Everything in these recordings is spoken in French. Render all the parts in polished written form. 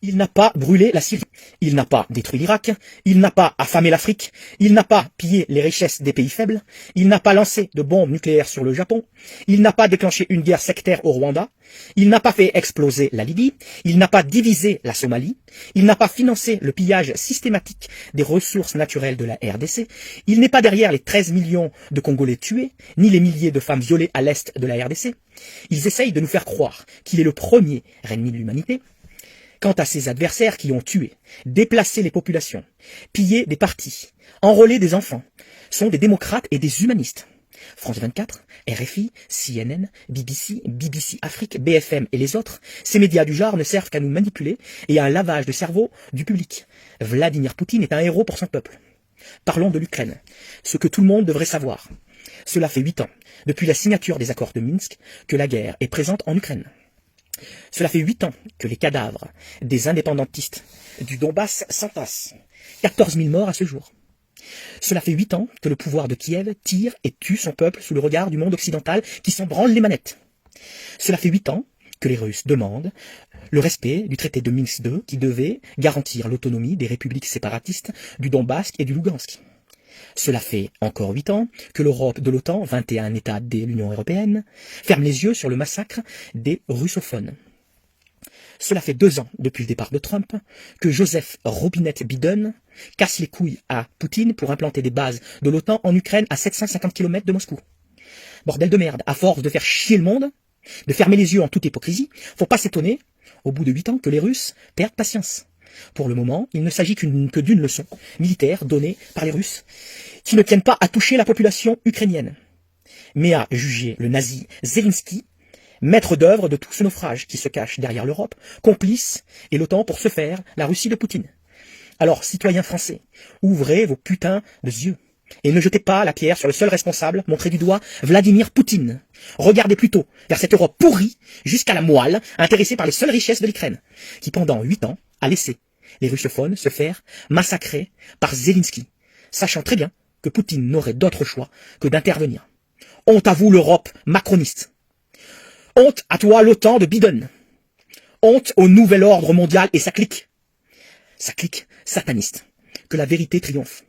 Il n'a pas brûlé la Syrie, il n'a pas détruit l'Irak, il n'a pas affamé l'Afrique, il n'a pas pillé les richesses des pays faibles, il n'a pas lancé de bombes nucléaires sur le Japon, il n'a pas déclenché une guerre sectaire au Rwanda, il n'a pas fait exploser la Libye, il n'a pas divisé la Somalie, il n'a pas financé le pillage systématique des ressources naturelles de la RDC, il n'est pas derrière les 13 millions de Congolais tués, ni les milliers de femmes violées à l'est de la RDC. Ils essayent de nous faire croire qu'il est le premier ennemi de l'humanité. Quant à ses adversaires qui ont tué, déplacé les populations, pillé des partis, enrôlé des enfants, sont des démocrates et des humanistes. France 24, RFI, CNN, BBC Afrique, BFM et les autres, ces médias du genre ne servent qu'à nous manipuler et à un lavage de cerveau du public. Vladimir Poutine est un héros pour son peuple. Parlons de l'Ukraine, ce que tout le monde devrait savoir. Cela fait 8 ans, depuis la signature des accords de Minsk, que la guerre est présente en Ukraine. Cela fait 8 ans que les cadavres des indépendantistes du Donbass s'entassent. 14 000 morts à ce jour. Cela fait 8 ans que le pouvoir de Kiev tire et tue son peuple sous le regard du monde occidental qui s'en branle les manettes. Cela fait 8 ans que les Russes demandent le respect du traité de Minsk II qui devait garantir l'autonomie des républiques séparatistes du Donbass et du Lugansk. Cela fait encore 8 ans que l'Europe de l'OTAN, 21 États de l'Union européenne, ferme les yeux sur le massacre des russophones. Cela fait 2 ans, depuis le départ de Trump, que Joseph Robinette Biden casse les couilles à Poutine pour implanter des bases de l'OTAN en Ukraine à 750 km de Moscou. Bordel de merde, à force de faire chier le monde, de fermer les yeux en toute hypocrisie, faut pas s'étonner, au bout de 8 ans, que les Russes perdent patience. Pour le moment, il ne s'agit que d'une leçon militaire donnée par les Russes, qui ne tiennent pas à toucher la population ukrainienne, mais à juger le nazi Zelensky, maître d'œuvre de tout ce naufrage qui se cache derrière l'Europe, complice, et l'OTAN pour se faire la Russie de Poutine. Alors, citoyens français, ouvrez vos putains de yeux, et ne jetez pas la pierre sur le seul responsable, montré du doigt, Vladimir Poutine. Regardez plutôt vers cette Europe pourrie, jusqu'à la moelle, intéressée par les seules richesses de l'Ukraine, qui pendant 8 ans a laissé les russophones se faire massacrer par Zelensky, sachant très bien que Poutine n'aurait d'autre choix que d'intervenir. Honte à vous l'Europe macroniste. Honte à toi l'OTAN de Biden. Honte au nouvel ordre mondial et sa clique sataniste. Que la vérité triomphe.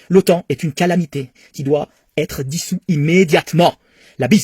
L'OTAN est une calamité qui doit être dissous immédiatement. La bise.